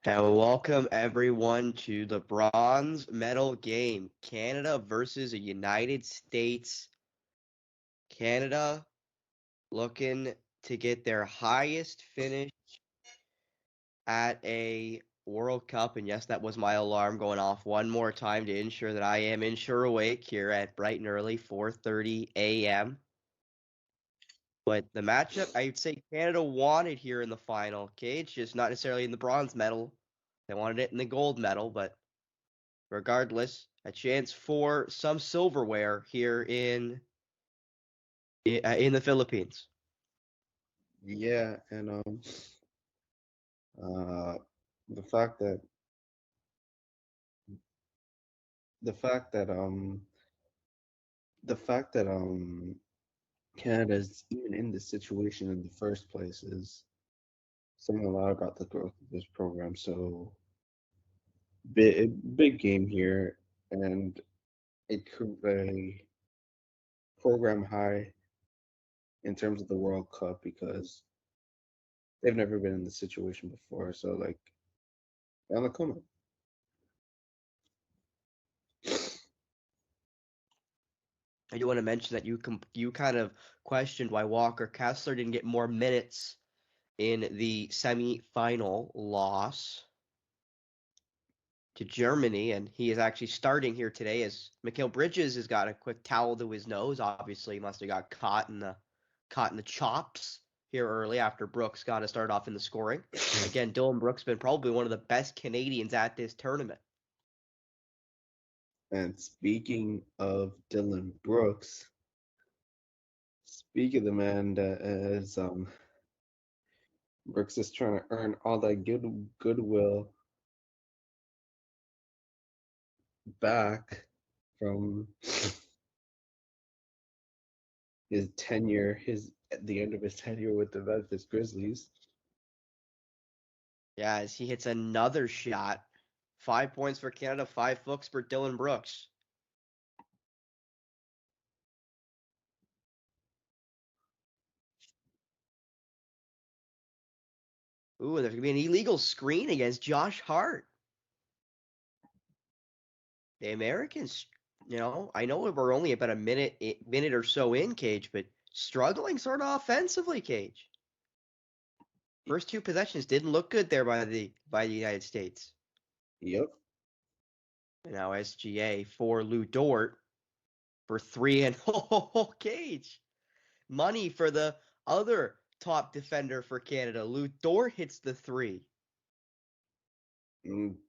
And welcome everyone to the bronze medal game. Canada versus the United States. Canada looking to get their highest finish at a World Cup. And yes, that was my alarm going off one more time to ensure that I am awake here at bright and early 4:30 a.m. But the matchup, I'd say Canada wanted here in the final. Cage, just not necessarily in the bronze medal. They wanted it in the gold medal, but regardless, a chance for some silverware here in the Philippines. Yeah, and uh, the fact that the fact that the fact that Canada's even in this situation in the first place is saying a lot about the growth of this program. So big game here, and it could be program high in terms of the World Cup because they've never been in this situation before. So like, on the come up. I do want to mention that you kind of questioned why Walker Kessler didn't get more minutes in the semi-final loss to Germany, and he is actually starting here today as Mikhail Bridges has got a quick towel to his nose. Obviously, he must have got caught in the chops here early after Brooks got to start off in the scoring. Again, Dylan Brooks been probably one of the best Canadians at this tournament. And speaking of Dylan Brooks, speak of the man that is Brooks is trying to earn all that goodwill back from his tenure, his at the end of his tenure with the Memphis Grizzlies. Yeah, as he hits another shot. 5 points for Canada, 5 for Dylan Brooks. Ooh, and there's going to be an illegal screen against Josh Hart. The Americans, I know we're only about a minute or so in, Cage, but struggling sort of offensively, Cage. First two possessions didn't look good there by the United States. Yep. And now SGA for Lou Dort for three and Cage. Money for the other top defender for Canada. Lou Dort hits the three.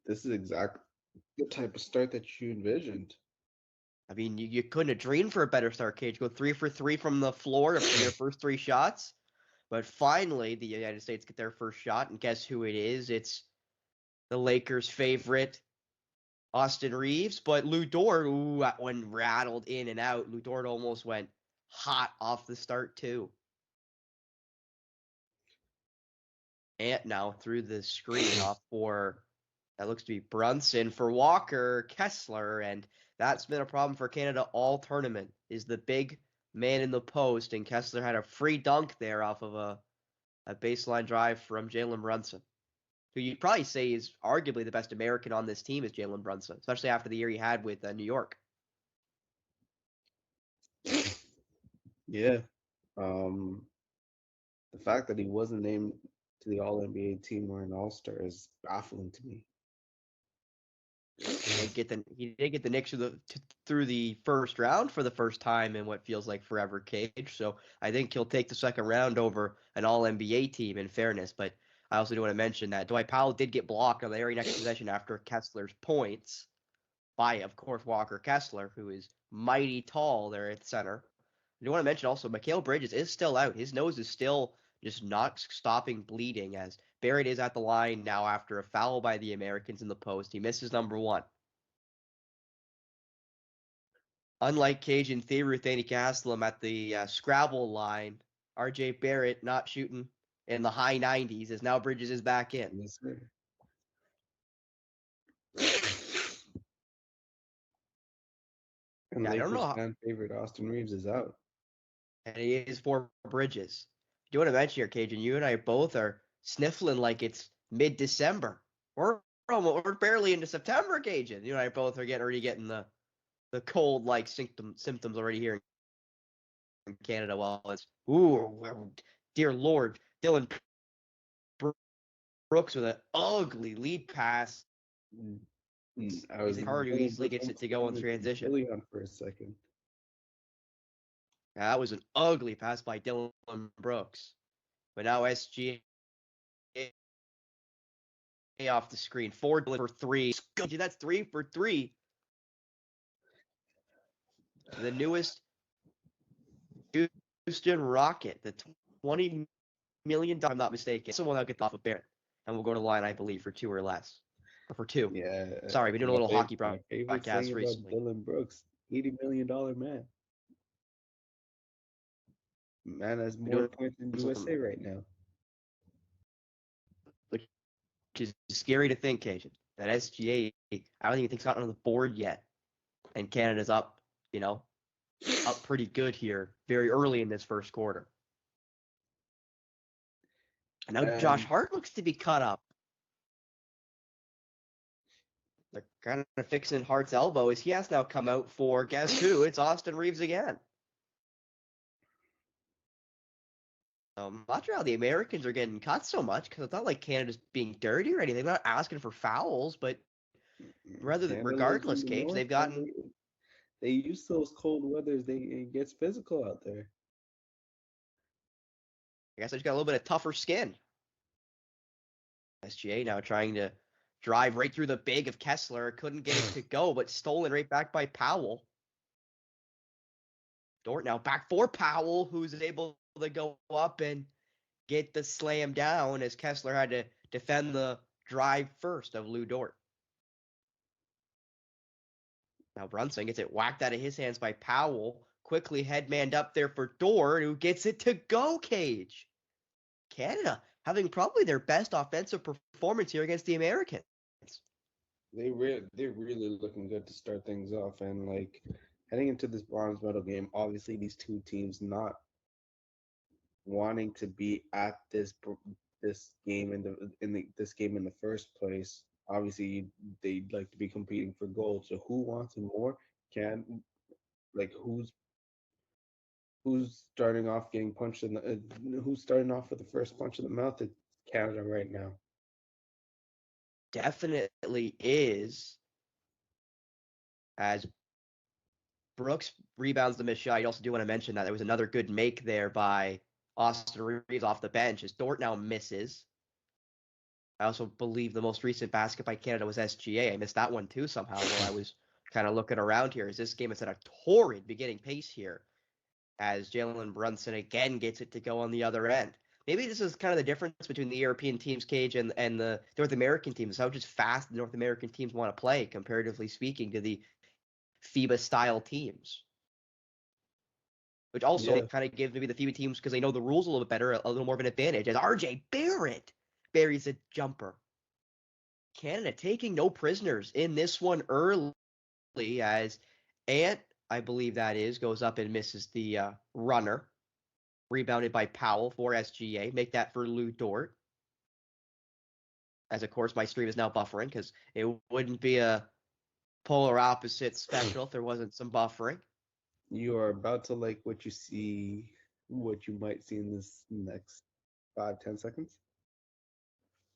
This is exactly the type of start that you envisioned. I mean, you couldn't have dreamed for a better start, Cage. Go 3 for 3 from the floor in their first three shots. But finally, the United States get their first shot, and guess who it is? It's the Lakers' favorite, Austin Reeves. But Lou Dort, that one rattled in and out. Lou Dort almost went hot off the start, too. And now through the screen off for, that looks to be Brunson for Walker Kessler, and that's been a problem for Canada all tournament, is the big man in the post, and Kessler had a free dunk there off of a baseline drive from Jalen Brunson, who you'd probably say is arguably the best American on this team is Jalen Brunson, especially after the year he had with New York. Yeah. Um, the fact that he wasn't named to the All NBA team or an All Star is baffling to me. He did get the Knicks through the first round for the first time in what feels like forever, Cage. So I think he'll take the second round over an All NBA team. In fairness, but I also do want to mention that Dwight Powell did get blocked on the very next possession after Kessler's points by, of course, Walker Kessler, who is mighty tall there at center. I do want to mention also Mikhail Bridges is still out. His nose is still just not stopping bleeding as Barrett is at the line now after a foul by the Americans in the post. He misses number one. Unlike Cajun Theory, Ruthanic Haslam at the Scrabble line, RJ Barrett not shooting in the high 90s as now Bridges is back in. Yes, sir. And Yeah, I don't know Lakers how, fan favorite Austin Reeves is out. and he is for Bridges. Do you want to mention here, Cajun? You and I both are sniffling like it's mid-December. we're barely into September, Kajan. You and I both are already getting the cold like symptoms already here in Canada. Well, it's dear Lord, Dylan Brooks with an ugly lead pass. I was Hard who easily gets it to go in transition. Really on for a second. That was an ugly pass by Dylan Brooks. But now SGA off the screen. 4 for 3. That's 3 for 3. The newest Houston Rocket, the $20 million, if I'm not mistaken. Someone that gets off of Barrett. And we'll go to the line, I believe, for 2 or less. Or for 2. Yeah. Sorry, we're doing a little hockey My favorite broadcast thing recently. about Dylan Brooks, $80 million man. Man has more points than USA right now. Which is scary to think, Cajun. That SGA, I don't even think it's gotten on the board yet. And Canada's up, up pretty good here very early in this first quarter. And now Josh Hart looks to be cut up. They're kind of fixing Hart's elbow as he has now come out for, guess who? It's Austin Reeves again. I'm not sure how the Americans are getting cut so much because it's not like Canada's being dirty or anything. They're not asking for fouls, but regardless, Cage, they've gotten. They use those cold weathers. It gets physical out there. I guess they just got a little bit of tougher skin. SGA now trying to drive right through the big of Kessler. Couldn't get it to go, but stolen right back by Powell. Dort now back for Powell, who's able to go up and get the slam down as Kessler had to defend the drive first of Lou Dort. Now Brunson gets it whacked out of his hands by Powell. Quickly headmanned up there for Dort, who gets it to go, Cage. Canada having probably their best offensive performance here against the Americans. They're really looking good to start things off, and like heading into this bronze medal game, obviously these two teams not wanting to be at this game this game in the first place. Obviously, they'd like to be competing for gold. So who wants it more? Who's starting off getting punched in the who's starting off with the first punch in the mouth? It's Canada right now. Definitely is. As Brooks rebounds the missed shot, you also do want to mention that there was another good make there by Austin Reeves off the bench as Dort now misses. I also believe the most recent basket by Canada was SGA. I missed that one too somehow while I was kind of looking around here as this game is at a torrid beginning pace here as Jalen Brunson again gets it to go on the other end. Maybe this is kind of the difference between the European teams, Cage, and the North American teams, how just fast the North American teams want to play, comparatively speaking, to the FIBA-style teams. Which also kind of gives maybe the FIBA teams, because they know the rules a little bit better, a little more of an advantage, as RJ Barrett buries a jumper. Canada taking no prisoners in this one early as Ant, I believe that is, goes up and misses the runner. Rebounded by Powell for SGA. Make that for Lou Dort. As, of course, my stream is now buffering because it wouldn't be a polar opposite special if there wasn't some buffering. You are about to like what you might see in this next 5-10 seconds.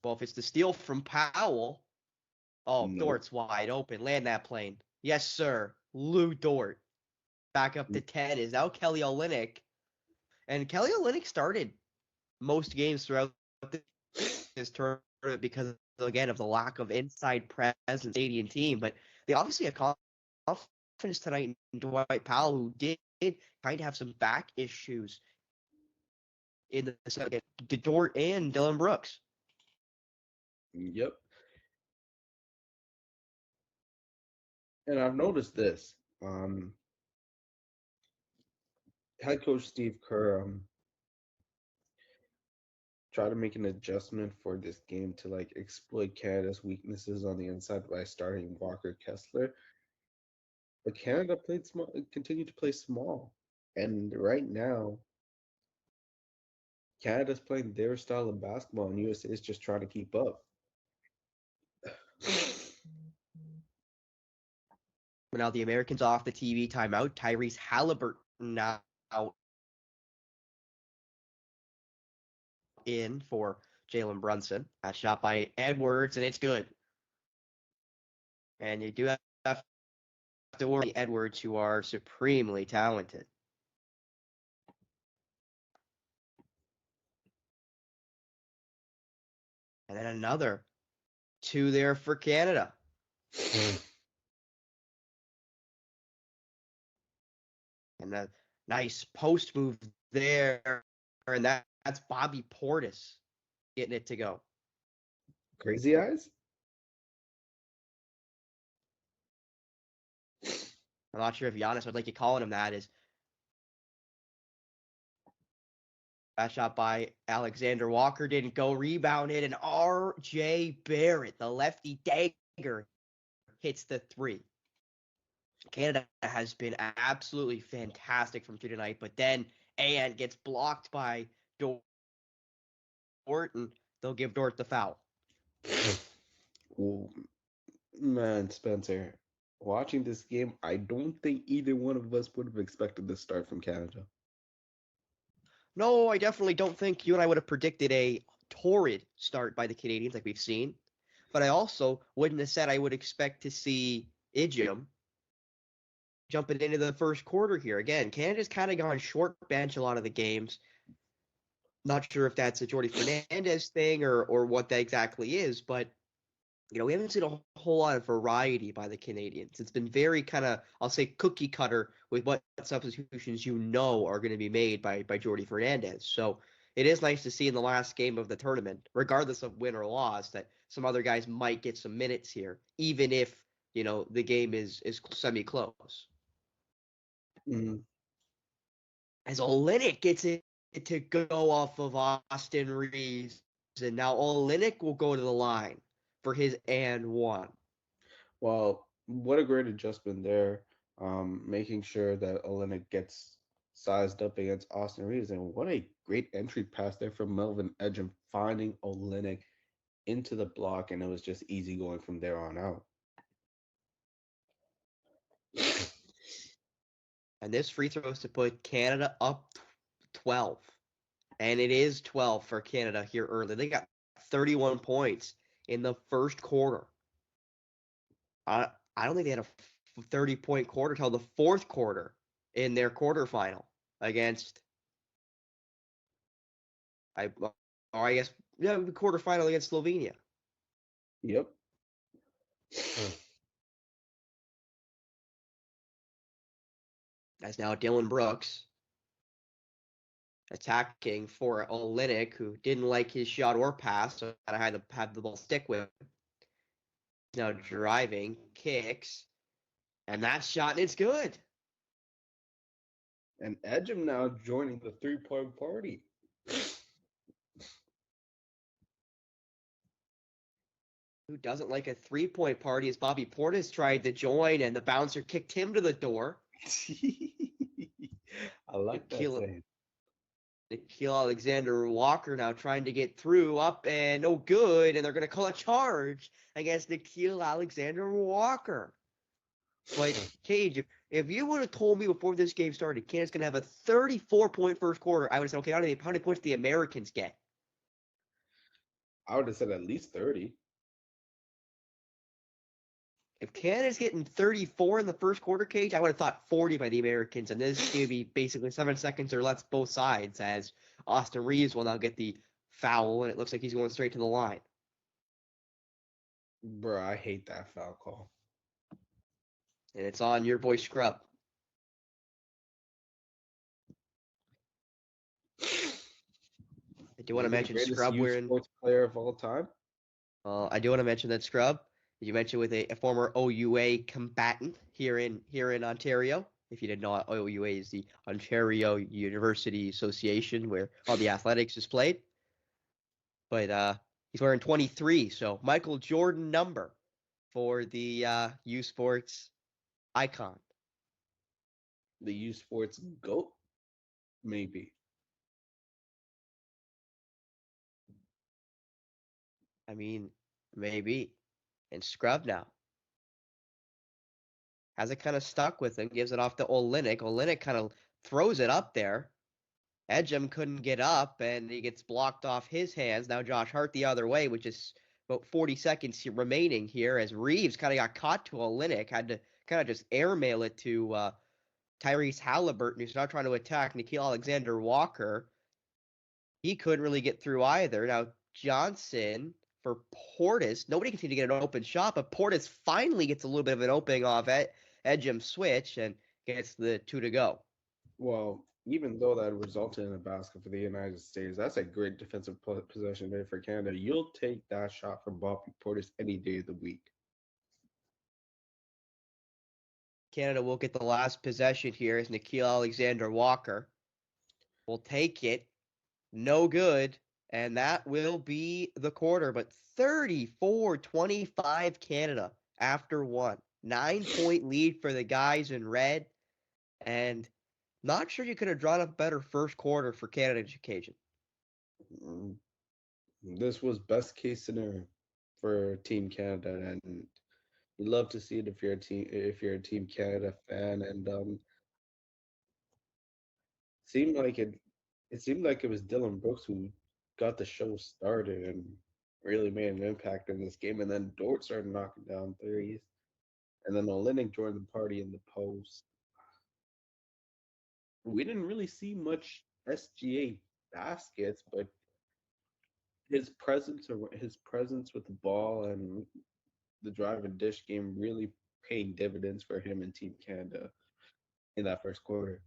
Well, if it's the steal from Powell, Dort's wide open. Land that plane. Yes, sir. Lou Dort. Back up to 10 is now Kelly Olynyk. And Kelly Olynyk started most games throughout this tournament because, again, of the lack of inside presence Canadian team. But they obviously have confidence tonight in Dwight Powell, who did kind of have some back issues in the second. Dort and Dylan Brooks. Yep. And I've noticed this. Head coach Steve Kerr tried to make an adjustment for this game to like exploit Canada's weaknesses on the inside by starting Walker Kessler. But Canada played small, continued to play small, and right now, Canada's playing their style of basketball, and USA is just trying to keep up. Now the Americans off the TV timeout. Tyrese Halliburton now in for Jalen Brunson. That shot by Edwards, and it's good. And you do have to worry Edwards, who are supremely talented. And then another two there for Canada. And a nice post move there. And that's Bobby Portis getting it to go. Crazy eyes? I'm not sure if Giannis would like you calling him that. Is that shot by Alexander Walker didn't go, rebounded, and R.J. Barrett, the lefty dagger, hits the three. Canada has been absolutely fantastic from three tonight, but then Ant gets blocked by Dort, and they'll give Dort the foul. Oh, man, Spencer, watching this game, I don't think either one of us would have expected this start from Canada. No, I definitely don't think you and I would have predicted a torrid start by the Canadians like we've seen. But I also wouldn't have said I would expect to see Ijum jumping into the first quarter here. Again, Canada's kind of gone short bench a lot of the games. Not sure if that's a Jordy Fernandez thing or what that exactly is, but we haven't seen a whole lot of variety by the Canadians. It's been very kind of, I'll say, cookie cutter with what substitutions are going to be made by Jordy Fernandez. So it is nice to see in the last game of the tournament, regardless of win or loss, that some other guys might get some minutes here, even if the game is semi-close. Mm. As Olynyk gets it to go off of Austin Reeves, and now Olynyk will go to the line for his and one. Well, what a great adjustment there, making sure that Olynyk gets sized up against Austin Reeves. And what a great entry pass there from Melvin Ejim, finding Olynyk into the block, and it was just easy going from there on out. And this free throw is to put Canada up 12. And it is 12 for Canada here early. They got 31 points in the first quarter. I don't think they had a 30-point quarter till the fourth quarter in their quarterfinal against, I guess, the quarterfinal against Slovenia. Yep. That's now Dylan Brooks attacking for Olynyk, who didn't like his shot or pass, so I had to have the ball stick with him. Now driving, kicks, and that shot, and it's good. And Ejim now joining the 3-point party. Who doesn't like a 3-point party as Bobby Portis tried to join, and the bouncer kicked him to the door. I like that saying. Nikhil Alexander Walker now trying to get through, up and no good, and they're going to call a charge against Nikhil Alexander Walker. But, Cage, if you would have told me before this game started, Canada's going to have a 34-point first quarter, I would have said, okay, how many points do the Americans get? I would have said at least 30. If Canada's getting 34 in the first quarter, Cage, I would have thought 40 by the Americans, and this is going to be basically 7 seconds or less both sides, as Austin Reeves will now get the foul, and it looks like he's going straight to the line. Bro, I hate that foul call. And it's on your boy Scrub. I do want to mention Scrub wearing sports player of all time. I do want to mention that Scrub, as you mentioned, with a former OUA combatant here in Ontario. If you didn't know, OUA is the Ontario University Association, where all the athletics is played. But he's wearing 23, so Michael Jordan number for the U Sports icon. The U Sports GOAT, maybe. I mean, maybe. And Scrub now has it kind of stuck with him, gives it off to Olenek. Olenek kind of throws it up there. Edgem couldn't get up, and he gets blocked off his hands. Now Josh Hart the other way, which is about 40 seconds remaining here, as Reeves kind of got caught to Olenek, had to kind of just airmail it to Tyrese Halliburton, who's now trying to attack Nikhil Alexander-Walker. He couldn't really get through either. Now Johnson for Portis, nobody can seem to get an open shot, but Portis finally gets a little bit of an opening off Edgem switch and gets the 2 to go. Well, even though that resulted in a basket for the United States, that's a great defensive possession there for Canada. You'll take that shot from Bobby Portis any day of the week. Canada will get the last possession here as Nikhil Alexander-Walker will take it. No good. And that will be the quarter. But 34-25 Canada after one. 9-point lead for the guys in red. And not sure you could have drawn a better first quarter for Canada's occasion. Mm, This was best case scenario for Team Canada, and you love to see it if you're a Team Canada fan. And seemed like it seemed like it was Dylan Brooks who got the show started and really made an impact in this game. And then Dort started knocking down threes, and then Olenek joined the party in the post. We didn't really see much SGA baskets, but his presence with the ball and the drive and dish game really paying dividends for him and Team Canada in that first quarter.